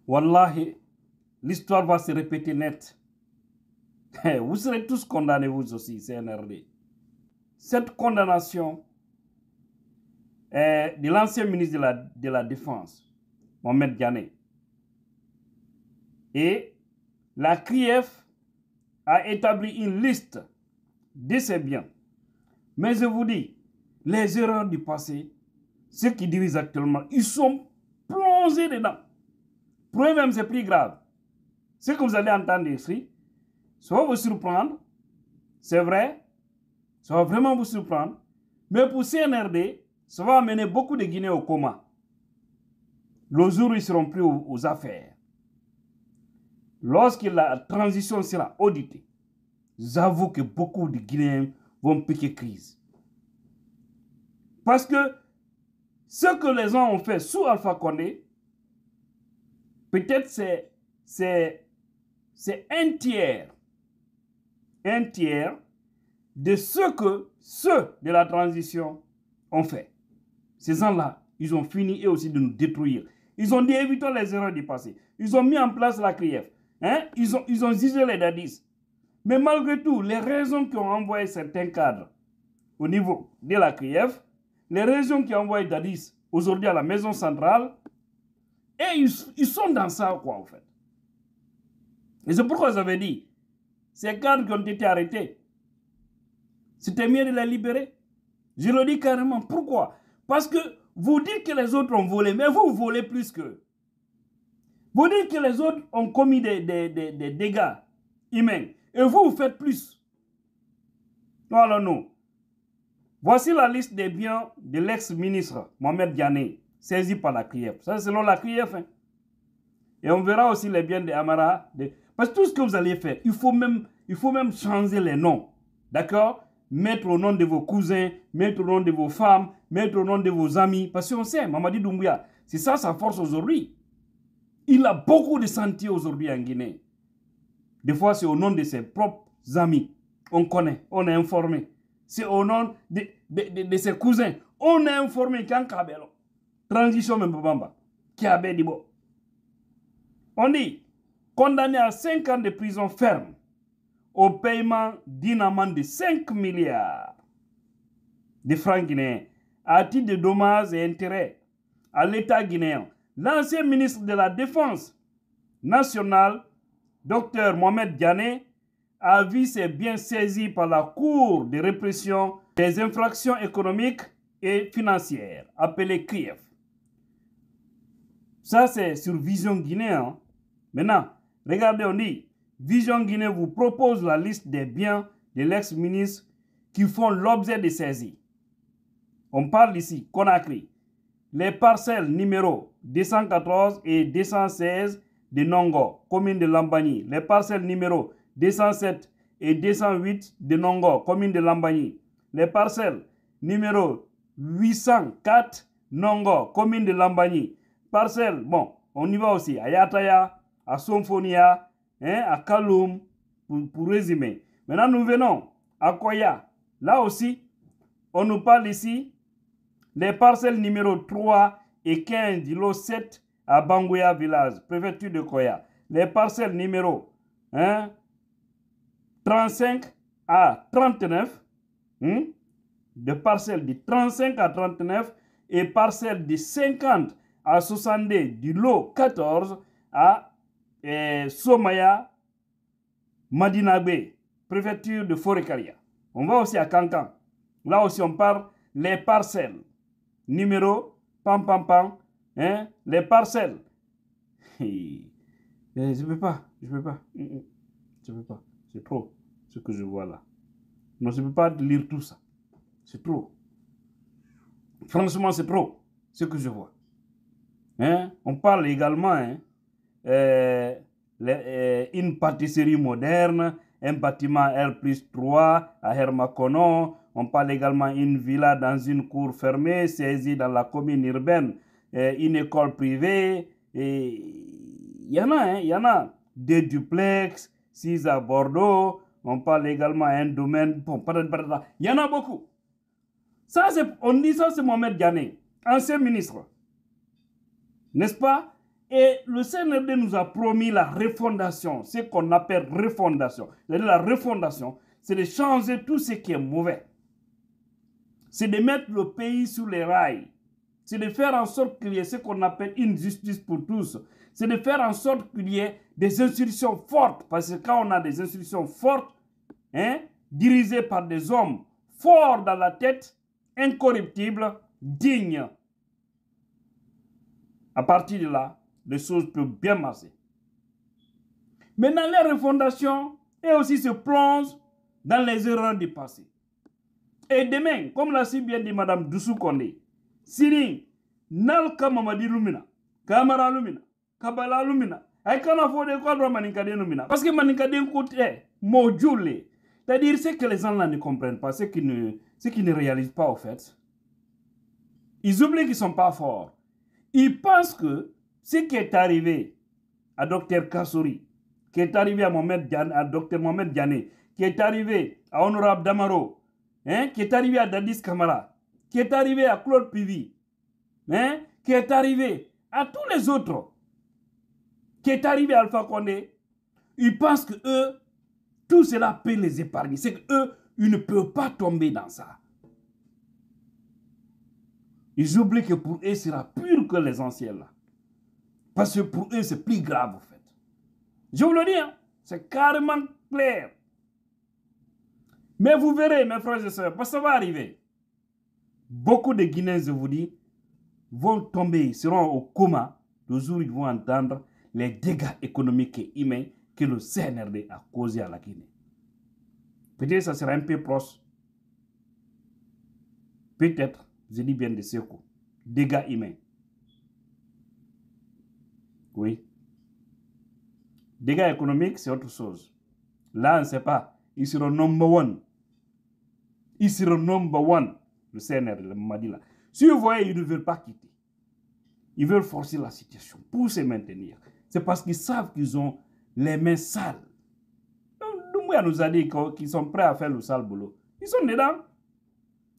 Wallahi, l'histoire va se répéter net. Vous serez tous condamnés, vous aussi, CNRD. Cette condamnation est de l'ancien ministre de la Défense, Mohamed Diané. Et la CRIEF a établi une liste de ses biens. Mais je vous dis, les erreurs du passé, ceux qui dirigent actuellement, ils sont plongés dedans. Pour eux-mêmes, c'est plus grave. Ce que vous allez entendre ici, ça va vous surprendre, c'est vrai, ça va vraiment vous surprendre, mais pour CNRD, ça va amener beaucoup de Guinéens au coma. Le jour où ils ne seront plus aux affaires, lorsque la transition sera auditée, j'avoue que beaucoup de Guinéens vont piquer crise. Parce que ce que les gens ont fait sous Alpha Condé, peut-être c'est un tiers de ce que ceux de la transition ont fait. Ces gens-là, ils ont fini eux aussi de nous détruire. Ils ont dit évitons les erreurs du passé. Ils ont mis en place la CRIEF. Hein? Ils ont zizé les dadis. Mais malgré tout, les raisons qui ont envoyé certains cadres au niveau de la CRIEF, les raisons qui ont envoyé dadis aujourd'hui à la maison centrale, et ils sont dans ça, quoi, en fait. Et c'est pourquoi j'avais dit, ces cadres qui ont été arrêtés, c'était mieux de les libérer. Je le dis carrément. Pourquoi? Parce que vous dites que les autres ont volé, mais vous volez plus qu'eux. Vous dites que les autres ont commis des dégâts humains, et vous faites plus. Non, non, non. Voici la liste des biens de l'ex-ministre Mohamed Diané, saisis par la CRIEF. Ça, c'est selon la CRIEF. Hein. Et on verra aussi les biens de Amara. Parce que tout ce que vous allez faire, il faut même changer les noms. D'accord? Mettre au nom de vos cousins, mettre au nom de vos femmes, mettre au nom de vos amis. Parce qu'on sait, Mamadi Doumbouya, c'est ça sa force aujourd'hui. Il a beaucoup de sentiers aujourd'hui en Guinée. Des fois, c'est au nom de ses propres amis. On connaît, on est informé. C'est au nom de ses cousins. On est informé qu'en Kabelo. Transition même Bamba. Qui a Bédibo. On dit, condamné à 5 ans de prison ferme au paiement d'une amende de 5 milliards de francs guinéens à titre de dommages et intérêts à l'État guinéen. L'ancien ministre de la Défense nationale, Dr Mohamed Diané, a vu ses biens saisis par la Cour de répression des infractions économiques et financières, appelée CRIEF. Ça, c'est sur Vision Guinée. Hein. Maintenant, regardez, on dit, Vision Guinée vous propose la liste des biens de l'ex-ministre qui font l'objet de saisie. On parle ici, Conakry, les parcelles numéro 214 et 216 de Nongo, commune de Lambani, les parcelles numéro 207 et 208 de Nongo, commune de Lambani, les parcelles numéro 804 Nongo, commune de Lambani, parcelles, bon, on y va aussi, à Yataya, à Somfonia, hein, à Kaloum, pour résumer. Maintenant, nous venons à Koya. Là aussi, on nous parle ici les parcelles numéro 3 et 15 du lot 7 à Bangoya village, préfecture de Koya. Les parcelles numéro 35 à 39, de parcelles de 35 à 39 et parcelles de 50 à 62 du lot 14 à Somaya, Madinabe, préfecture de Forekaria. On va aussi à Kankan. Là aussi, on parle les parcelles. Numéro, les parcelles. Je peux pas. C'est trop, ce que je vois là. Non, je ne peux pas lire tout ça. C'est trop. Franchement, c'est trop, ce que je vois. On parle également, une pâtisserie moderne, un bâtiment R+3 à Hermakono. On parle également d'une villa dans une cour fermée, saisie dans la commune urbaine, une école privée. Il y en a, des duplex, 6 à Bordeaux. On parle également d'un domaine. Bon, il y en a beaucoup. On dit ça, c'est Mohamed Diané, ancien ministre. N'est-ce pas? Et le CNRD nous a promis la refondation, ce qu'on appelle refondation. La refondation, c'est de changer tout ce qui est mauvais. C'est de mettre le pays sur les rails. C'est de faire en sorte qu'il y ait ce qu'on appelle une justice pour tous. C'est de faire en sorte qu'il y ait des institutions fortes. Parce que quand on a des institutions fortes, dirigées par des hommes forts dans la tête, incorruptibles, dignes, à partir de là, les choses peuvent bien marcher. Maintenant, les refondations, et aussi se plongent dans les erreurs du passé. Et demain, comme l'a si bien dit Mme Doussou Kondé, Siri, Nal Kamamadi Lumina, Kamara Lumina, Kabala Lumina, et qu'on a fait des quadres Maninkade Lumina. Parce que Maninkade coûte modulé. C'est-à-dire, c'est que les gens là ne comprennent pas, ce qu'ils ne réalisent pas au fait. Ils oublient qu'ils ne sont pas forts. Ils pensent que ce qui est arrivé à Dr Kassouri, qui est arrivé à Dr Mohamed Diané, qui est arrivé à Honorable Damaro, qui est arrivé à Dadis Kamara, qui est arrivé à Claude Pivi, qui est arrivé à tous les autres, qui est arrivé à Alpha Condé, ils pensent que eux, tout cela peut les épargner. C'est qu'eux, ils ne peuvent pas tomber dans ça. Ils oublient que pour eux, c'est pur que les anciens là. Parce que pour eux, c'est plus grave, en fait. Je vous le dis, c'est carrément clair. Mais vous verrez, mes frères et sœurs, parce que ça va arriver. Beaucoup de Guinéens, je vous dis, vont tomber, seront au coma le jour où ils vont entendre les dégâts économiques et humains que le CNRD a causé à la Guinée. Peut-être que ça sera un peu proche. Peut-être, je dis bien de ce coup, dégâts humains. Oui. Dégâts économiques, c'est autre chose. Là, on ne sait pas. Ils seront number one. Ils seront number one. Le CNR, le Mamadi là. Si vous voyez, ils ne veulent pas quitter. Ils veulent forcer la situation pour se maintenir. C'est parce qu'ils savent qu'ils ont les mains sales. Doumbouya nous a dit qu'ils sont prêts à faire le sale boulot. Ils sont dedans.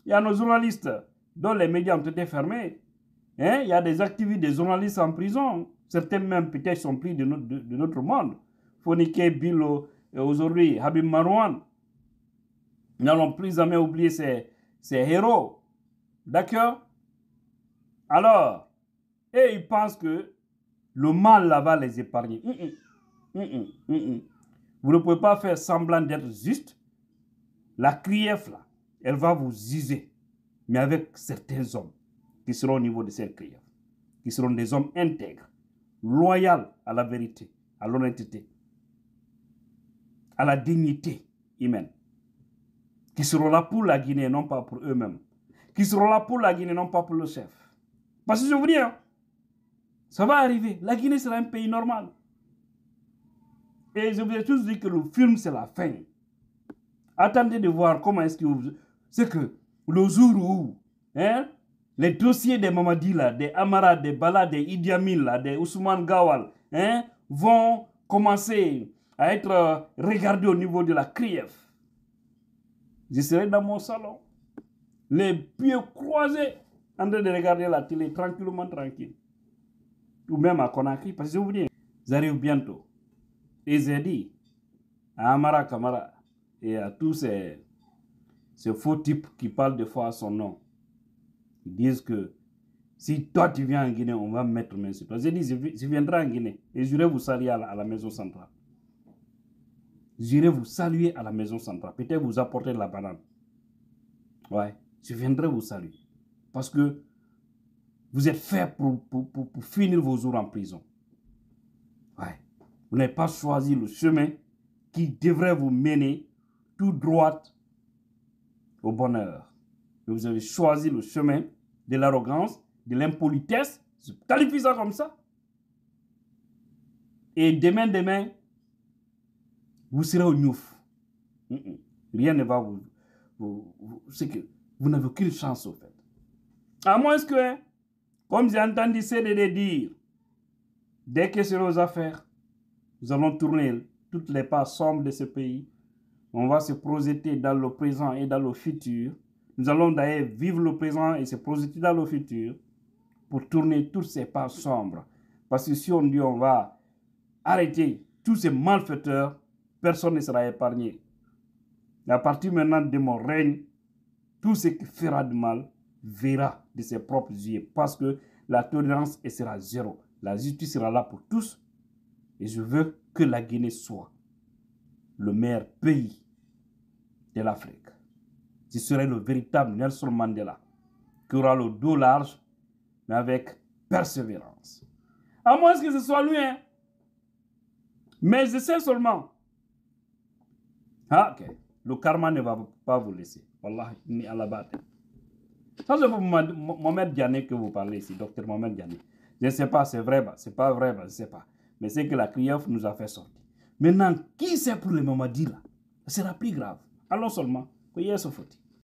Il y a nos journalistes dont les médias ont été fermés. Il y a des activistes, des journalistes en prison. Certains même peut-être sont pris de notre monde. Fonike, Bilo, aujourd'hui Habib Marouane. Nous n'allons plus jamais oublier ces héros. D'accord? Alors, et ils pensent que le mal là va les épargner. Vous ne pouvez pas faire semblant d'être juste. La CRIEF là, elle va vous user. Mais avec certains hommes qui seront au niveau de cette CRIEF. Qui seront des hommes intègres, loyaux à la vérité, à l'honnêteté, à la dignité humaine. Qui seront là pour la Guinée, non pas pour eux-mêmes. Qui seront là pour la Guinée, non pas pour le chef. Parce que je vous dis, ça va arriver. La Guinée sera un pays normal. Et je vous ai tous dit que le film, c'est la fin. Attendez de voir comment est-ce que vous... C'est que le jour où les dossiers des Mamadi, là, des Amara, des Bala, des Idi Amin, là, des Ousmane Gawal, vont commencer à être regardés au niveau de la CRIEF. Je serai dans mon salon, les pieds croisés, en train de regarder la télé tranquillement, tranquille. Ou même à Conakry, parce que je vous dis, j'arrive bientôt. Et j'ai dit à Amara Kamara et à tous ces faux types qui parlent de fois à son nom, ils disent que si toi tu viens en Guinée, on va mettre main sur toi. J'ai dit, je viendrai en Guinée et j'irai vous saluer à la maison centrale. J'irai vous saluer à la maison centrale. Peut-être vous apporter de la banane. Ouais, je viendrai vous saluer. Parce que vous êtes fait pour finir vos jours en prison. Ouais. Vous n'avez pas choisi le chemin qui devrait vous mener tout droit au bonheur. Vous avez choisi le chemin de l'arrogance, de l'impolitesse. Je qualifie ça comme ça. Et demain, vous serez au Niouf. Rien ne va c'est que vous n'avez aucune chance au fait. À moins que, comme j'ai entendu CDD dire, dès que c'est aux affaires, nous allons tourner toutes les parts sombres de ce pays. On va se projeter dans le présent et dans le futur. Nous allons d'ailleurs vivre le présent et se projeter dans le futur pour tourner toutes ces parts sombres. Parce que si on dit on va arrêter tous ces malfaiteurs, personne ne sera épargné. Et à partir maintenant de mon règne, tout ce qui fera de mal verra de ses propres yeux. Parce que la tolérance sera zéro. La justice sera là pour tous. Et je veux que la Guinée soit le meilleur pays de l'Afrique. Je serai le véritable Nelson Mandela, qui aura le dos large, mais avec persévérance. À moins que ce soit lui, hein. Mais je sais seulement. Ah, ok. Le karma ne va pas vous laisser. Wallah, ni à la batte. Ça, c'est Mohamed Diané que vous parlez ici, docteur Mohamed Diané. Je ne sais pas, c'est vrai, c'est pas vrai, je ne sais pas. Mais c'est que la CRIEF nous a fait sortir. Maintenant, qui c'est pour le Mamadi là? Ce sera plus grave. Allons seulement. Voyez ce faut-il.